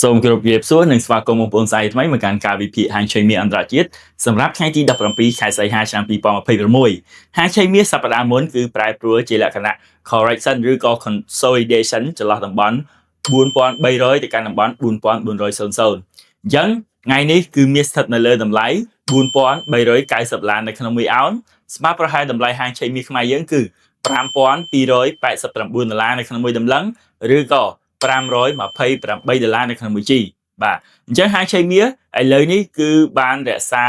សូមគោរពជំរាបសួរនិងស្វាគមន៍បងប្អូនសាយថ្មីមកកាន់ការវិភាគហាងឆេមីអន្តរជាតិសម្រាប់ថ្ងៃទី17ខែសីហាឆ្នាំ2026ហាងឆេមីសប្តាហ៍មុនគឺប្រែប្រួលជាលក្ខណៈ correction ឬក៏ consolidation ចន្លោះតំបន់4300ទៅកាន់តំបន់4400អញ្ចឹងថ្ងៃនេះគឺមានស្ថិតនៅលើតម្លៃ4390ដុល្លារនៅក្នុង1អោនស្មើប្រហែលតម្លៃហាងឆេមីខ្មែរយើងគឺ5289ដុល្លារនៅក្នុង1តម្លឹងឬក៏528ដុល្លារនៅក្នុង1ជីបាទអញ្ចឹងហាងឆេមីឥឡូវនេះគឺបានរក្សា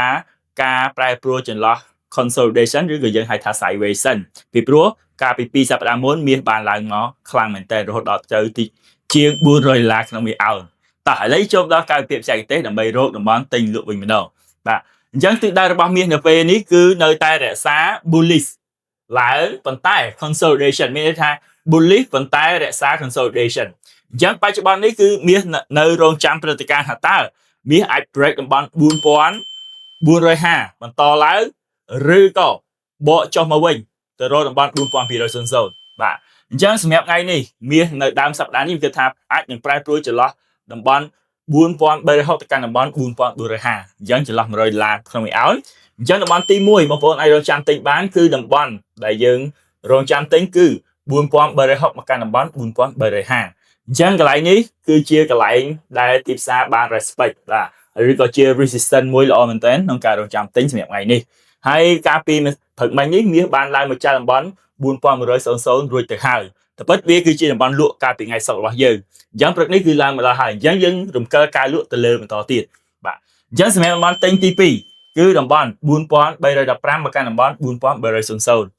ការប្រែប្រួលចន្លោះ consolidation ឬក៏យើងហៅថា sideways សិនពីព្រោះកាលពី2សប្តាហ៍មុនមាសបានឡើងមកខ្លាំងមែនទែនរហូតដល់ទៅទីជាង400ដុល្លារក្នុង1អោនតោះឥឡូវចូលដល់ការវិភាគបច្ចេកទេសដើម្បីរកតំបន់ទិញលក់វិញម្ដងបាទអញ្ចឹងទិសដៅរបស់មាសនៅពេលនេះគឺនៅតែរក្សា bullish ឡើងប៉ុន្តែ consolidation មានន័យថា bullish ប៉ុន្តែរក្សា consolidation អញ្ចឹងបច្ចុប្បន្ននេះគឺមាសនៅរងចាំព្រឹត្តិការណ៍ថាតើមាសអាច break តំបន់4450បន្តឡើងឬក៏បកចុះមកវិញទៅរកតំបន់4200បាទអញ្ចឹងសម្រាប់ថ្ងៃនេះមាសនៅដើមសប្តាហ៍នេះគឺថាអាចនឹងប្រែប្រួលចន្លោះតំបន់4360ទៅកាន់តំបន់4450អញ្ចឹងចន្លោះ100ដុល្លារក្នុង1អោនអញ្ចឹងតំបន់ទី1បងប្អូនអាចរងចាំទិញបានគឺតំបន់ដែលយើងរងចាំទិញគឺ4360មកកាន់តំបន់4350អញ្ចឹងកន្លែងនេះគឺជាកន្លែងដែលទីផ្សារបាន respect បាទឬក៏ជា resistance មួយល្អមែនទែនក្នុងការរងចាំទិញសម្រាប់ថ្ងៃនេះហើយកាលពីព្រឹកមិញនេះមាសបានឡើងមកចែកតំបន់4100រួចទៅហើយតែពិតវាគឺជាតំបន់លក់កាលពីថ្ងៃសុក្ររបស់យើងអញ្ចឹងព្រឹកនេះគឺឡើងមកដល់ហើយអញ្ចឹងយើងរំកិលការលក់ទៅលើបន្តទៀតបាទអញ្ចឹងសម្រាប់តំបន់ទិញទី2គឺតំបន់4315មកកាន់តំបន់4300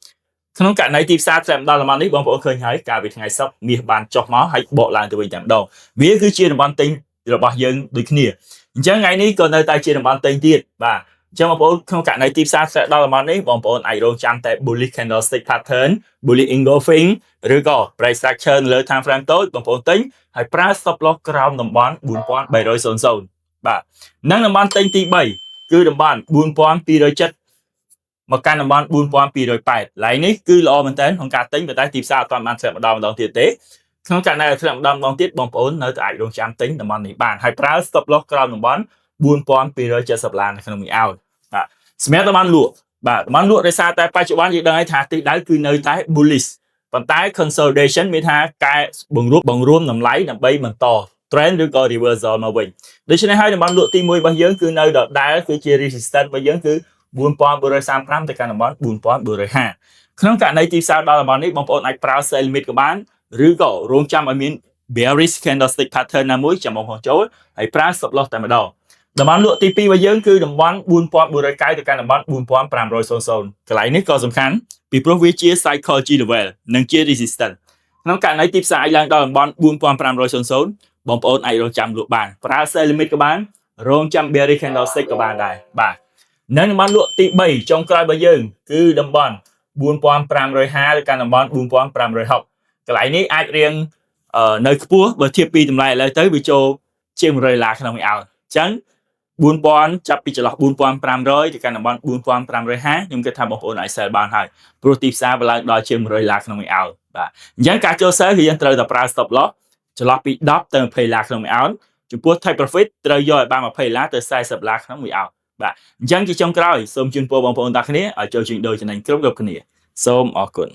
ក្នុងករណីទីផ្សារធ្លាក់ដល់តំបន់នេះបងប្អូនឃើញហើយកាលពីថ្ងៃសុក្រមាសបានចុះមកហើយបកឡើងទៅវិញតែម្ដងវាគឺជាតំបន់ទិញរបស់យើងដូចគ្នាអញ្ចឹងថ្ងៃនេះក៏នៅតែជាតំបន់ទិញទៀតបាទអញ្ចឹងបងប្អូនក្នុងករណីទីផ្សារធ្លាក់ដល់តំបន់នេះបងប្អូនអាចរងចាំតែ bullish candlestick pattern bullish engulfing ឬក៏ price structure នៅលើ time frame តូចបងប្អូនទិញហើយប្រើ stop loss ក្រោមតំបន់4300បាទនិងតំបន់ទិញទី3គឺតំបន់4270មកកាន់តំបន់4208ឡើយនេះគឺល្អមែនតើក្នុងការទិញប៉ុន្តែទីផ្សារអត់បានធ្លាក់ម្ដងទៀតទេក្នុងករណីធ្លាក់ម្ដងទៀតបងប្អូននៅតែអាចរងចាំទិញតំបន់នេះបានហើយប្រើ stop loss ក្រោមតំបន់4270ដុល្លារនៅក្នុង1អោនបាទសម្រាប់តំបន់លក់បាទតំបន់លក់ដោយសារតែបច្ចុប្បន្នយើងដឹងហើយថាទិសដៅគឺនៅតែ bullish ប៉ុន្តែ consolidation មានថាកែបង្រួមតម្លៃដើម្បីបន្ត trend ឬក៏ reversal មកវិញដូច្នេះហើយតំបន់លក់ទី1របស់យើងគឺនៅដដែលគឺជា resistance របស់យើងគឺ4435ទៅកាន់តំបន់4450ក្នុងករណីទីផ្សារដល់តំបន់នេះបងប្អូនអាចប្រើ sell limit ក៏បានឬក៏រងចាំឲ្យមាន bearish candlestick pattern ណាមួយចាំមកចូលហើយប្រើ stop loss តែម្ដងតំបន់លក់ទី2របស់យើងគឺតំបន់4490ទៅកាន់តំបន់4500កន្លែងនេះក៏សំខាន់ពីព្រោះវាជា psychology level និងជា resistance ក្នុងករណីទីផ្សារអាចឡើងដល់តំបន់4500បងប្អូនអាចរងចាំលក់បានប្រើ sell limit ក៏បានរងចាំ bearish candlestick ក៏បានដែរបាទនិងតំបន់លក់ទី3ចុងក្រោយរបស់យើងគឺតំបន់4550ទៅកាន់តំបន់4560កន្លែងនេះអាចរៀងនៅខ្ពស់បើធៀបពីតម្លៃឥឡូវទៅវាចូលជាង100ដុល្លារក្នុង1អោនអញ្ចឹង4000ចាប់ពីចន្លោះ4500ទៅកាន់តំបន់4550ខ្ញុំគិតថាបងប្អូនអាច sell បានហើយព្រោះទីផ្សារបើឡើងដល់ជាង100ដុល្លារក្នុង1អោនបាទអញ្ចឹងការចូល sell គឺយើងត្រូវតែប្រើ stop loss ចន្លោះពី10ទៅ20ដុល្លារក្នុង1អោនចំពោះ take profit ត្រូវយកឲ្យបាន20ដុល្លារទៅ40ដុល្លារក្នុង1អោនបាទអញ្ចឹងជាចុងក្រោយសូមជូនពរបងប្អូនទាំងគ្នាឲ្យចូលជិះដូរចំណេញគ្រប់គ្នាសូមអរគុណ